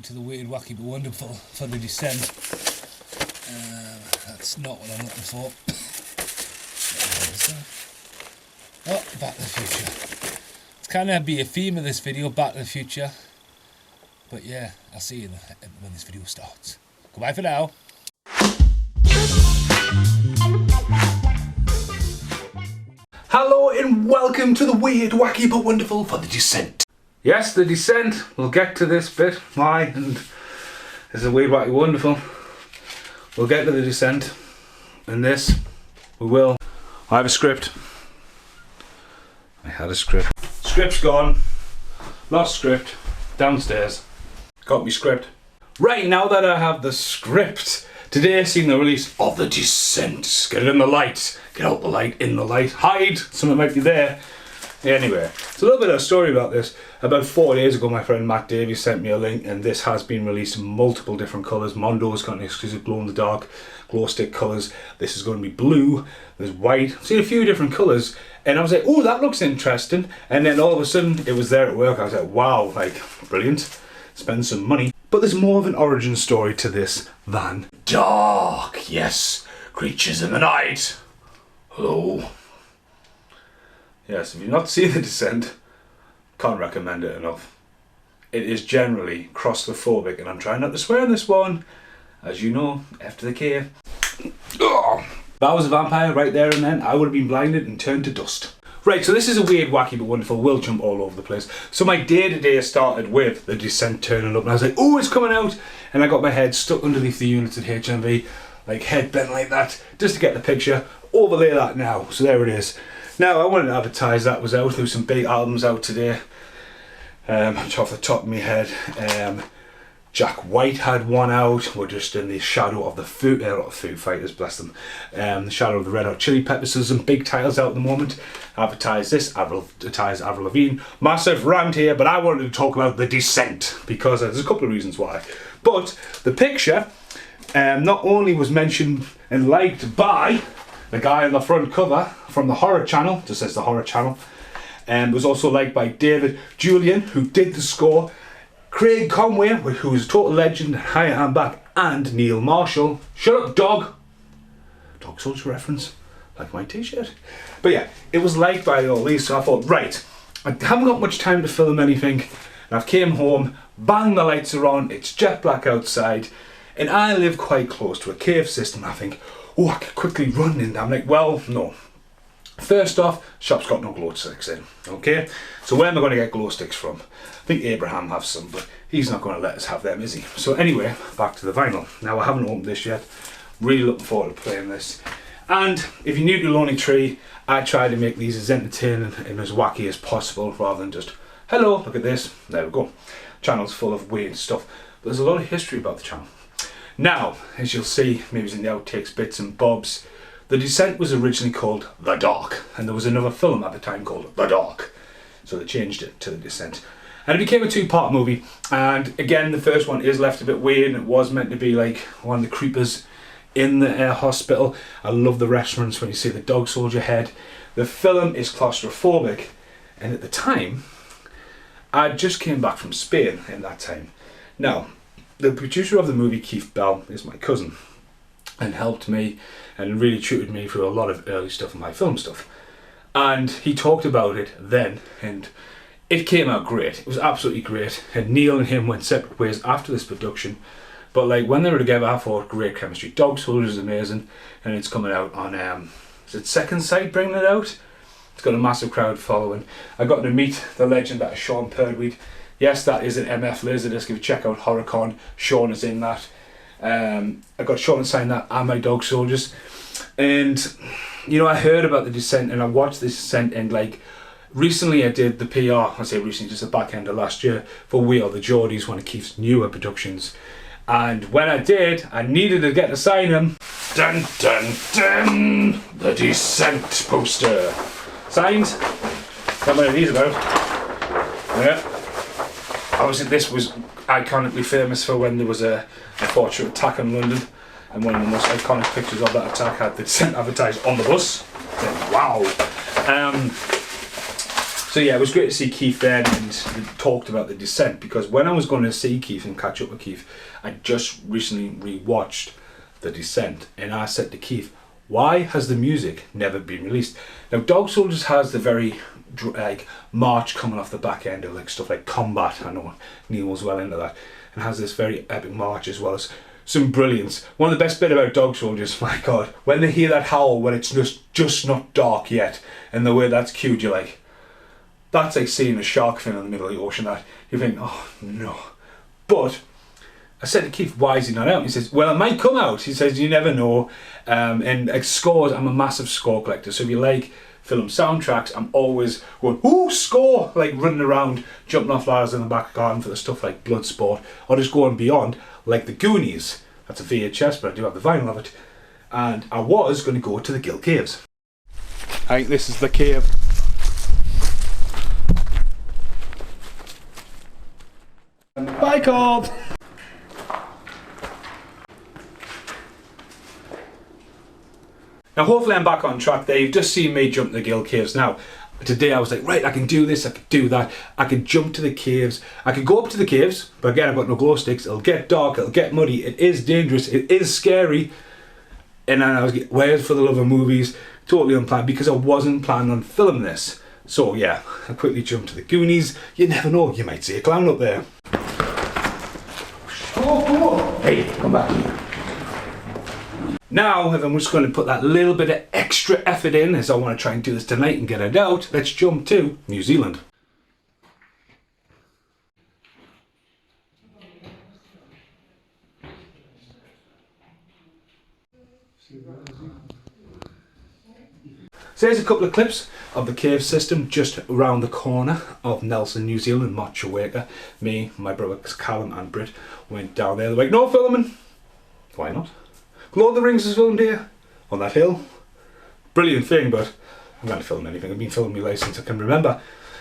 to the Weird, Wacky but Wonderful for the descent. That's not what I'm looking for. Oh, Back to the Future. It's kind of be a theme of this video, Back to the Future. But yeah, I'll see you when this video starts. Goodbye for now. Hello and welcome to the Weird, Wacky but Wonderful for the descent. Yes, the descent. We'll get to this bit. Why? And it's a Weird, Wacky, Wonderful. We'll get to the descent. And this, we will. I have a script. I had a script. Script's gone. Lost script. Downstairs. Got me script. Right, now that I have the script, today seeing the release of the descent. Get it in the light. Get out the light, in the light. Hide. Something might be there. Anyway, it's a little bit of a story about this. About 4 days ago, my friend Matt Davies sent me a link, and this has been released in multiple different colours. Mondo's got an exclusive glow-in-the-dark, glow stick colours. This is going to be blue. There's white. I've seen a few different colours, and I was like, oh, that looks interesting. And then all of a sudden, it was there at work. I was like, wow, like, brilliant. Spend some money. But there's more of an origin story to this than dark. Yes, creatures in the night. Hello. Yes, if you've not seen The Descent, can't recommend it enough. It is generally claustrophobic, and I'm trying not to swear on this one. As you know, after the cave. Ugh. If I was a vampire right there and then, I would have been blinded and turned to dust. Right, so this is a Weird, Wacky but Wonderful. We'll jump all over the place. So my day-to-day started with The Descent turning up, and I was like, oh, it's coming out. And I got my head stuck underneath the units at HMV, like head bent like that, just to get the picture. Overlay that now, so there it is. Now, I wanted to advertise that was out. There was some big albums out today. Off the top of my head, Jack White had one out. We're just in the shadow of the Foo Fighters, bless them. The shadow of the Red Hot Chili Peppers. So some big titles out at the moment. Advertise this, advertise Avril Lavigne. Massive rant here, but I wanted to talk about The Descent because there's a couple of reasons why. But the picture not only was mentioned and liked by the guy on the front cover from the Horror Channel, just says the Horror Channel, and was also liked by David Julian, who did the score, Craig Conway, who is a total legend, Hi, I'm Back, and Neil Marshall. Shut up, dog! Dog Soldier reference, like my t-shirt. But yeah, it was liked by all these, so I thought, right, I haven't got much time to film anything, and I've came home, bang, the lights are on, it's jet black outside, and I live quite close to a cave system. I think, oh, I could quickly run in. I'm like, well, no. First off, shop's got no glow sticks in, okay? So where am I going to get glow sticks from? I think Abraham has some, but he's not going to let us have them, is he? So anyway, back to the vinyl. Now, I haven't opened this yet. Really looking forward to playing this. And if you're new to Lonely Tree, I try to make these as entertaining and as wacky as possible, rather than just, hello, look at this. There we go. Channel's full of weird stuff. But there's a lot of history about the channel. Now, as you'll see, maybe in the outtakes, bits and bobs, The Descent was originally called The Dark, and there was another film at the time called The Dark, so they changed it to The Descent. And it became a two-part movie, and again, the first one is left a bit weird, and it was meant to be like one of the creepers in the hospital. I love the restaurants when you see the dog soldier head. The film is claustrophobic, and at the time, I just came back from Spain in that time. Now, the producer of the movie, Keith Bell, is my cousin and helped me and really tutored me through a lot of early stuff in my film stuff. And he talked about it then, and it came out great. It was absolutely great. And Neil and him went separate ways after this production. But like when they were together, I thought great chemistry. Dog Soldier is amazing, and it's coming out on is it Second Sight bringing it out? It's got a massive crowd following. I got to meet the legend that is Sean Perdweed. Yes, that is an MF Laserdisc. If you check out HorrorCon, Sean is in that. I got Sean to sign that and my Dog Soldiers. And, you know, I heard about The Descent and I watched The Descent, and like, recently I did the PR, I say recently, just the back end of last year, for We Are The Geordies, one of Keith's newer productions. And when I did, I needed to get to sign him. Dun dun dun! The Descent poster. Signed. Got one of these about. Yeah. Obviously this was iconically famous for when there was a unfortunate attack in London, and one of the most iconic pictures of that attack had The Descent advertised on the bus. Wow. So yeah, it was great to see Keith then and talked about The Descent, because when I was going to see Keith and catch up with Keith, I just recently rewatched The Descent, and I said to Keith, why has the music never been released? Now Dog Soldiers has the very like march coming off the back end of like stuff like Combat. I know Neil was well into that, and has this very epic march as well as some brilliance. One of the best bit about Dog Soldiers, my god, when they hear that howl when it's just not dark yet, and the way that's cued, you're like, that's like seeing a shark fin in the middle of the ocean. That you think, oh no. But I said to Keith, why is he not out? He says, well, it might come out. He says, you never know. And like scores, I'm a massive score collector. So if you like film soundtracks, I'm always going, ooh, score! Like running around, jumping off ladders in the back garden for the stuff like Bloodsport, or just going beyond, like the Goonies. That's a VHS, but I do have the vinyl of it. And I was going to go to the Gill Caves. I think this is the cave. Bye, Cobb! Now hopefully I'm back on track there. You've just seen me jump the Gill Caves. Now, today I was like, right, I can do this, I can do that. I can jump to the caves. I can go up to the caves, but again, I've got no glow sticks. It'll get dark, it'll get muddy. It is dangerous, it is scary. And then I was like, where's For the Love of Movies? Totally unplanned, because I wasn't planning on filming this. So yeah, I quickly jumped to the Goonies. You never know, you might see a clown up there. Oh, hey, come back here. Now, if I'm just going to put that little bit of extra effort in, as I want to try and do this tonight and get it out, let's jump to New Zealand. So here's a couple of clips of the cave system just around the corner of Nelson, New Zealand, Motueka. Me, my brothers Callum and Britt went down there. They're like, no filming. Why not? Lord of the Rings is filmed here, on that hill. Brilliant thing, but I'm going to film anything. I've been filming my life since I can remember.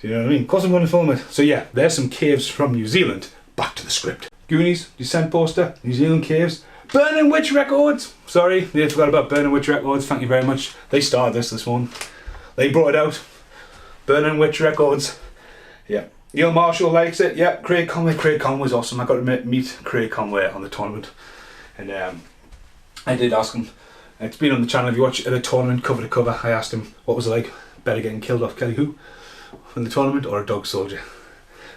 Do you know what I mean? Of course I'm going to film it. So yeah, there's some caves from New Zealand. Back to the script. Goonies, Descent poster, New Zealand caves. Burning Witch Records! Sorry, they forgot about Burning Witch Records. Thank you very much. They started this morning. They brought it out. Burning Witch Records. Yeah. Neil Marshall likes it. Yeah, Craig Conway. Craig Conway's awesome. I got to meet Craig Conway on the tournament. And I did ask him, it's been on the channel, if you watch the tournament cover to cover, I asked him what was it like, better getting killed off Kelly Who in the tournament or a dog soldier.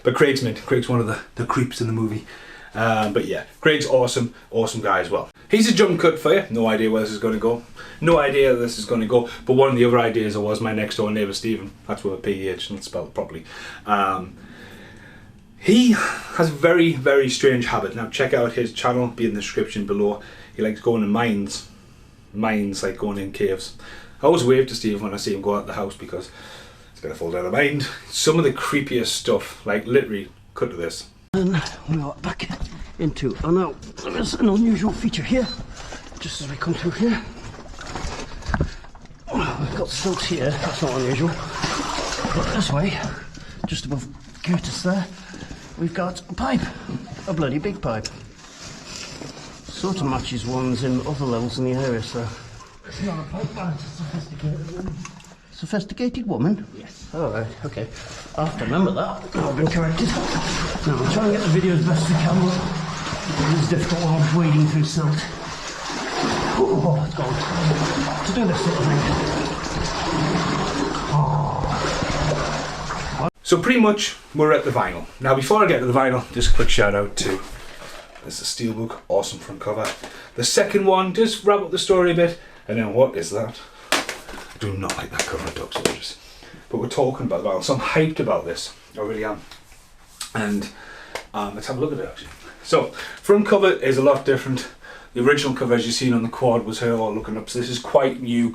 But Craig's mint. Craig's one of the creeps in the movie. But yeah, Craig's awesome guy as well. He's a jump cut for you, no idea where this is going to go. No idea where this is going to go, but one of the other ideas was my next door neighbour Stephen, that's with a PH, not spelled properly. He has a very, very strange habit. Now check out his channel, be in the description below. He likes going in mines, like going in caves. I always wave to Steve when I see him go out the house because it's going to fall down the mine. Some of the creepiest stuff, like literally, cut to this. And we are back into, oh no, there's an unusual feature here, just as we come through here. We've got silks here, that's not unusual. But this way, just above Curtis there, we've got a pipe, a bloody big pipe. Sort of matches ones in other levels in the area, so. It's not a pipe, man, it's a sophisticated woman. Sophisticated woman? Yes. Alright, okay. I'll have to remember that. I've been corrected. Now I'll try and get the video as best as I can, but it is difficult while I'm wading through silt. Oh, let's go. To do this sort of thing. Oh. So pretty much we're at the vinyl. Now before I get to the vinyl, just a quick shout out to this is a steelbook, awesome front cover. The second one, just wrap up the story a bit, and then what is that? I do not like that cover of Dog Soldiers. But we're talking about the vinyl, so I'm hyped about this. I really am. And let's have a look at it actually. So, front cover is a lot different. The original cover, as you've seen on the quad, was her all looking up. So this is quite new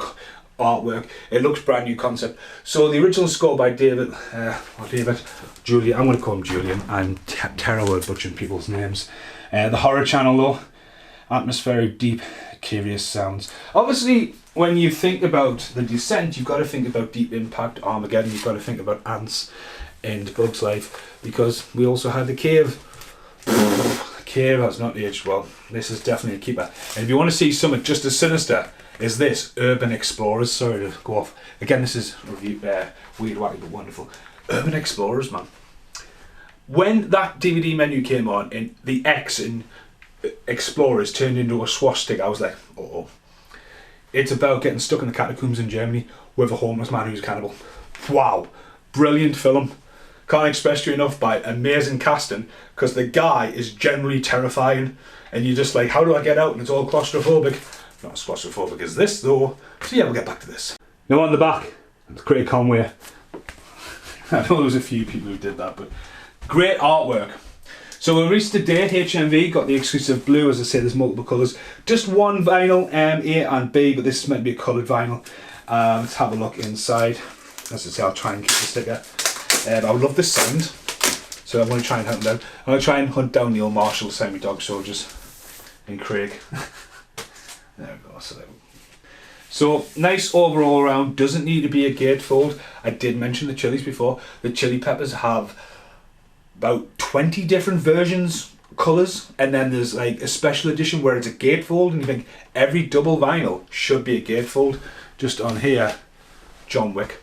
artwork. It looks brand new concept. So the original score by Julian, I'm going to call him Julian. I'm terrible at butchering people's names. The Horror Channel though, atmospheric, deep, curious sounds. Obviously, when you think about The Descent, you've got to think about Deep Impact, Armageddon, you've got to think about Ants and Bug's Life, because we also had The Cave. The Cave has not aged well. This is definitely a keeper. And if you want to see something just as sinister as this, Urban Explorers, sorry to go off. Again, this is review, Weird, Wacky but Wonderful. Urban Explorers, man. When that DVD menu came on and the X in Explorers turned into a swastika, I was like, oh. It's about getting stuck in the catacombs in Germany with a homeless man who's a cannibal. Wow. Brilliant film. Can't express to you enough by amazing casting, because the guy is generally terrifying and you're just like, how do I get out? And it's all claustrophobic. Not as claustrophobic as this though. So yeah, we'll get back to this. Now on the back, it's Craig Conway. I know there was a few people who did that, but great artwork. So we released today, HMV, got the exclusive blue. As I say, there's multiple colours. Just one vinyl, A and B, but this is meant to be a coloured vinyl. Let's have a look inside. As I say, I'll try and keep the sticker. I would love this sound, so I'm going to try and hunt them down. I'm going to try and hunt down Neil Marshall, send me dog soldiers in Craig. There we go. So nice overall round. Doesn't need to be a gatefold. I did mention the chilies before. The chili peppers have about 20 different versions, colours, and then there's like a special edition where it's a gatefold, and you think every double vinyl should be a gatefold. Just on here, John Wick,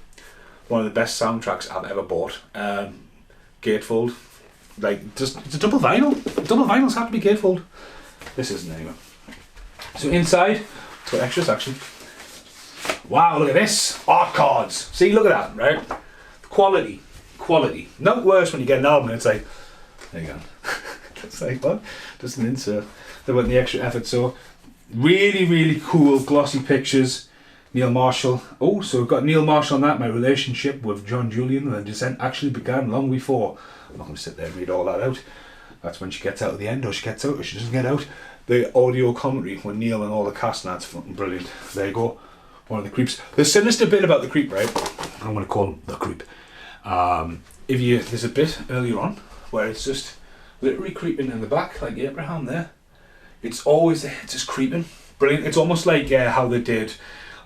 one of the best soundtracks I've ever bought. Gatefold, like just it's a double vinyl. Double vinyls have to be gatefold. This isn't anyway. So inside, it's got extras actually. Wow, look at this, art cards. See, look at that, right? Quality. Not worse when you get an album and it's like, there you go. It's like, what? Just an insert. They went the extra effort. So really cool glossy pictures. Neil Marshall. Oh, so we've got Neil Marshall on that. My relationship with John Julian and the Descent actually began long before. I'm not going to sit there and read all that out. That's when she gets out at the end, or she gets out, or she doesn't get out. The audio commentary when Neil and all the cast, and that's fucking brilliant. There you go. One of the creeps. The sinister bit about the creep, right? I'm going to call him the creep. There's a bit earlier on where it's just literally creeping in the back, like Abraham there. It's always there, it's just creeping. Brilliant. It's almost like how they did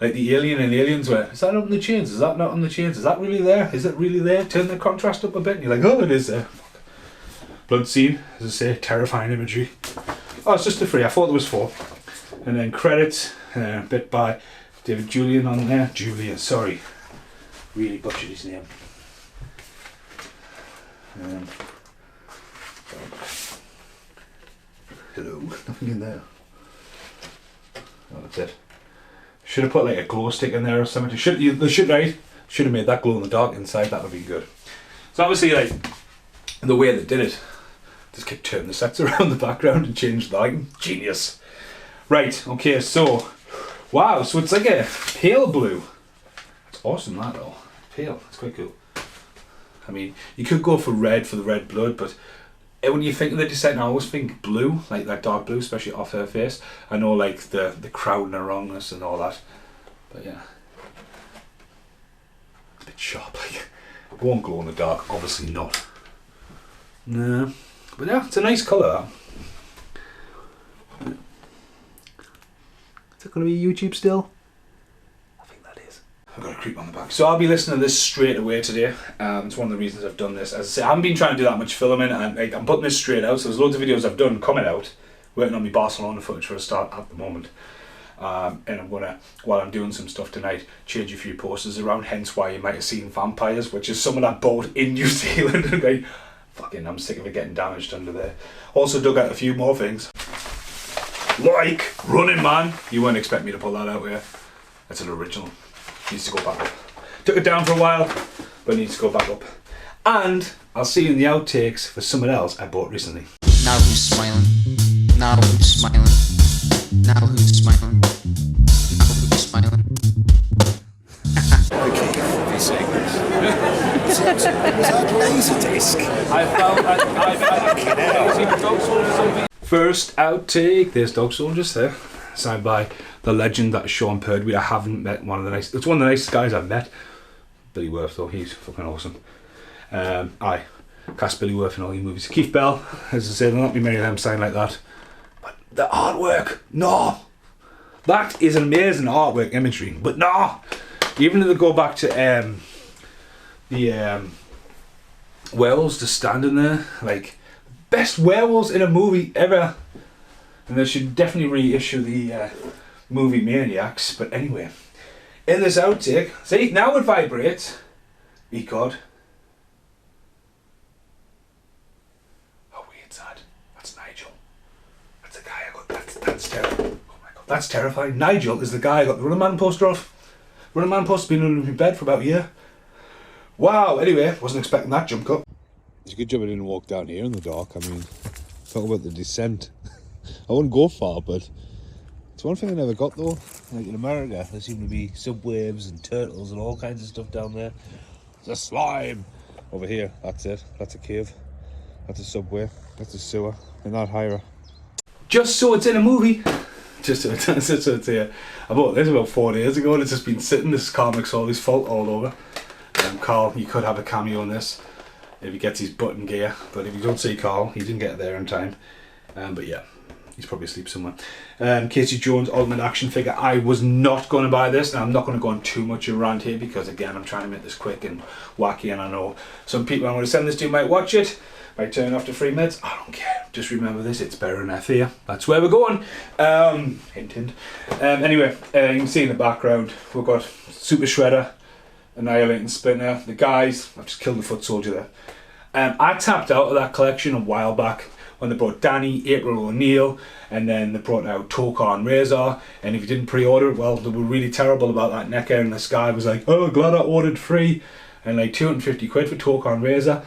like the Alien and Aliens, where is that up on the chains? Is that not on the chains? Is that really there? Is it really there? Turn the contrast up a bit and you're like, oh, it is there. Blood scene, as I say, terrifying imagery. Oh, it's just the three. I thought there was four. And then credits, a bit by David Julian on there. Julian, sorry. Really butchered his name. Hello, nothing in there. Oh, that's it. Should have put like a glow stick in there or something. They should have made that glow in the dark inside. That would be good. So obviously, like the way they did it, just kept turning the sets around the background and changed the lighting. Genius. Right. Okay. So, wow. So it's like a pale blue. It's awesome that though. Pale. It's quite cool. I mean, you could go for red for the red blood, but when you think of the Descent, I always think blue, like that dark blue, especially off her face. I know, like the crowd and the wrongness and all that, but yeah, it's a bit sharp. Like, it won't glow in the dark, obviously not. No, but yeah, it's a nice colour. Is it going to be YouTube still? I've got a creep on the back. So I'll be listening to this straight away today. It's one of the reasons I've done this. As I say, I haven't been trying to do that much filming, and I'm putting this straight out. So there's loads of videos I've done coming out, working on my Barcelona footage for a start at the moment. And I'm gonna, while I'm doing some stuff tonight, change a few posters around. Hence why you might have seen Vampires, which is someone I bought in New Zealand. And going, fucking, I'm sick of it getting damaged under there. Also dug out a few more things, like Running Man. You won't expect me to pull that out here. That's an original. Needs to go back up. Took it down for a while, but needs to go back up. And I'll see you in the outtakes for someone else I bought recently. Now who's smiling? Now who's smiling? Now who's smiling? Now who's smiling? Okay, these segments. Was that Laserdisc? I found Dog Soldiers something. First outtake, there's Dog Soldiers there. Signed by the legend that is Sean Perdue. I haven't met one of the nicest. It's one of the nicest guys I've met. Billy Worth though, he's fucking awesome. I cast Billy Worth in all your movies. Keith Bell, as I said, there'll not be many of them signed like that. But the artwork, no, that is an amazing artwork imagery. But no, even if they go back to the werewolves just standing there, like best werewolves in a movie ever. And they should definitely reissue the movie Maniacs. But anyway, in this outtake, see, now it vibrates. Eat God. That's terrifying. Nigel is the guy I got the Running Man poster off. Running Man poster's been under my bed for about a year. Wow, anyway, wasn't expecting that jump cut. It's a good job I didn't walk down here in the dark. I mean, talk about the descent. I wouldn't go far, but it's one thing I never got though. Like in America, there seem to be subwaves and turtles and all kinds of stuff down there. There's a slime. Over here, that's it. That's a cave. That's a subway. That's a sewer. And that higher. Just so it's in a movie. Just so it's here. I bought this about 4 days ago and it's just been sitting. This is Carl McSorley's fault all over. Carl, you could have a cameo on this if he gets his button gear. But if you don't see Carl, he didn't get there in time. But yeah, he's probably asleep somewhere. Casey Jones Ultimate Action Figure. I was not going to buy this. Now I'm not going to go on too much around here because again, I'm trying to make this quick and wacky, and I know some people I'm going to send this to might watch it. Might turn off to 3 minutes. I don't care. Just remember this. It's better than F here. That's where we're going. Hint, hint. Anyway, you can see in the background we've got Super Shredder, Annihilating Splinter. The guys. I've just killed the foot soldier there. I tapped out of that collection a while back when they brought Danny, April O'Neil, and then they brought out Tokar and Razor. And if you didn't pre-order it, well, they were really terrible about that necker. And this guy was like, "Oh, glad I ordered 3," and like 250 quid for Tokar and Razor.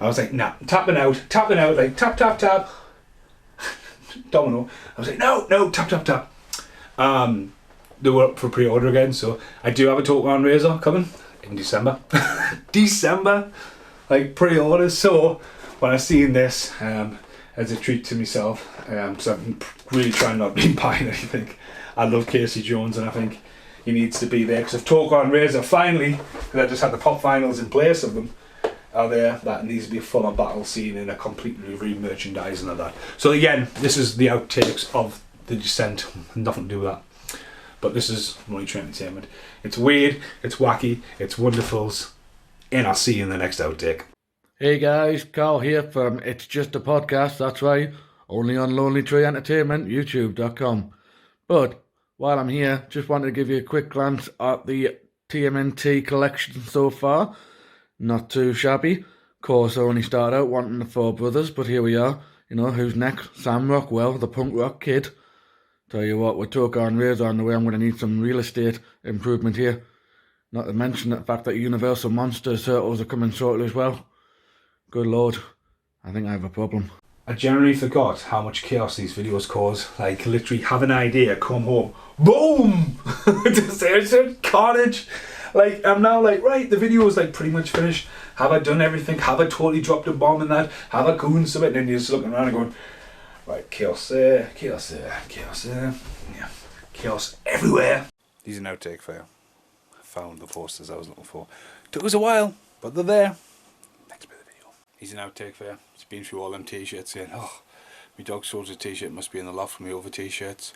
I was like, nah, tapping out, like tap, tap, tap. Domino. I was like, no, tap, tap, tap. They were up for pre-order again, so I do have a Tokar and Razor coming in December. December, like pre-orders. So when I seen this, as a treat to myself, so I'm really trying not to be buying anything. I love Casey Jones, and I think he needs to be there because if Tokar and Razor finally, because I just had the pop finals in place of them, are there, that needs to be a full-on battle scene and a completely re-merchandising of that. So again, this is the outtakes of the Descent, nothing to do with that. But this is Money Tree Entertainment. It's weird, it's wacky, it's wonderfuls, and I'll see you in the next outtake. Hey guys, Carl here from It's Just a Podcast, that's right, only on Lonely Tree Entertainment, youtube.com. But while I'm here, just wanted to give you a quick glance at the TMNT collection so far. Not too shabby. Of course, I only started out wanting the 4 brothers, but here we are. You know, who's next? Sam Rockwell, the punk rock kid. Tell you what, with Tokar and Razor on the way, I'm going to need some real estate improvement here. Not to mention the fact that Universal Monsters Turtles are coming shortly as well. Good lord, I think I have a problem. I generally forgot how much chaos these videos cause. Like, literally have an idea, come home, boom! Just carnage. Like, I'm now like, right, the video is like pretty much finished. Have I done everything? Have I totally dropped a bomb in that? Have I gooned something? And then you're just looking around and going, right, chaos there, chaos there, chaos there. Yeah, chaos everywhere. These are an outtake for you. I found the posters I was looking for. Took us a while, but they're there. Next bit of the video. Here's an outtake for you. It's been through all them t-shirts saying, oh, my Dog Soldier t-shirt must be in the loft for me over t-shirts.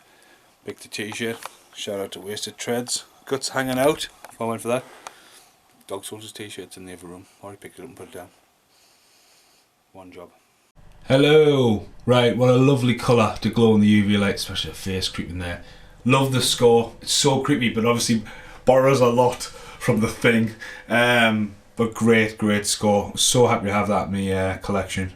Picked the t-shirt. Shout out to Wasted Treads. Guts hanging out. I went for that. Dog Soldiers t-shirts in the other room. Already picked it up and put it down. One job. Hello. Right, what a lovely colour to glow in the UV light, especially a face creeping there. Love the score. It's so creepy, but obviously borrows a lot from the Thing. But great score. So happy to have that in my collection.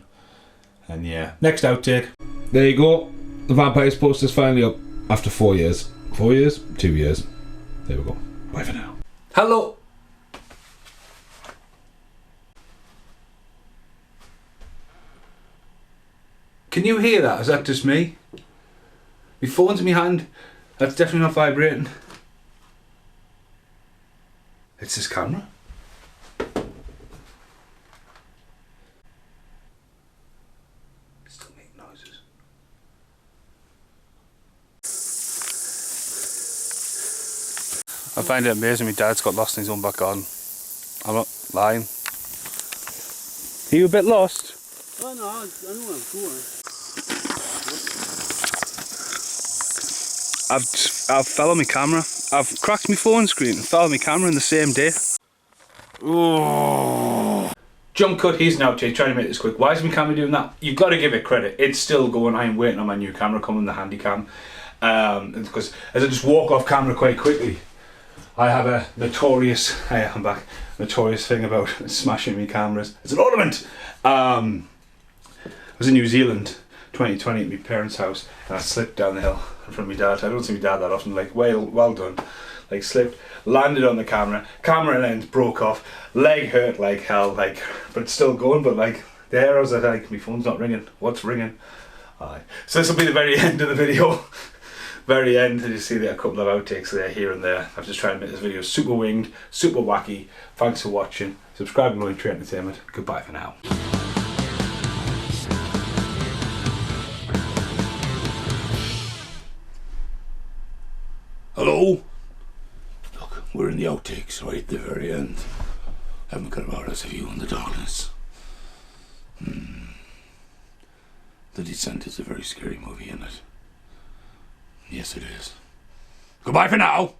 And yeah, next outtake. There you go. The Vampires poster's finally up after 4 years. 4 years? 2 years. There we go. Bye for now. Hello. Can you hear that? Is that just me? My phone's in my hand. That's definitely not vibrating. It's this camera. It's still making noises. I find it amazing my dad's got lost in his own back garden. I'm not lying. Are you a bit lost? Oh no, I know where I'm going. I've fell on my camera. I've cracked my phone screen and fell on my camera in the same day. Oh. Jump cut, he's an outtake, trying to make this quick. Why is my camera doing that? You've got to give it credit. It's still going. I'm waiting on my new camera coming, the Handycam. Because as I just walk off camera quite quickly, I have a notorious, I'm back, notorious thing about smashing my cameras. It's an ornament. I was in New Zealand 2020 at my parents' house, and I slipped down the hill from my dad. I don't see my dad that often. Like, well done. Like, slipped, landed on the camera lens broke off, leg hurt like hell, like, but it's still going. But like, there I was like, my phone's not ringing. What's ringing? Aye. So this will be the very end of the video. Very end. You see there a couple of outtakes there, here and there. I've just tried to make this video super winged, super wacky. Thanks for watching. Subscribe to Lonely Tree Entertainment. Goodbye for now. Hello? Look, we're in the outtakes right at the very end. Haven't got about us a view in the darkness. The Descent is a very scary movie, isn't it? Yes, it is. Goodbye for now!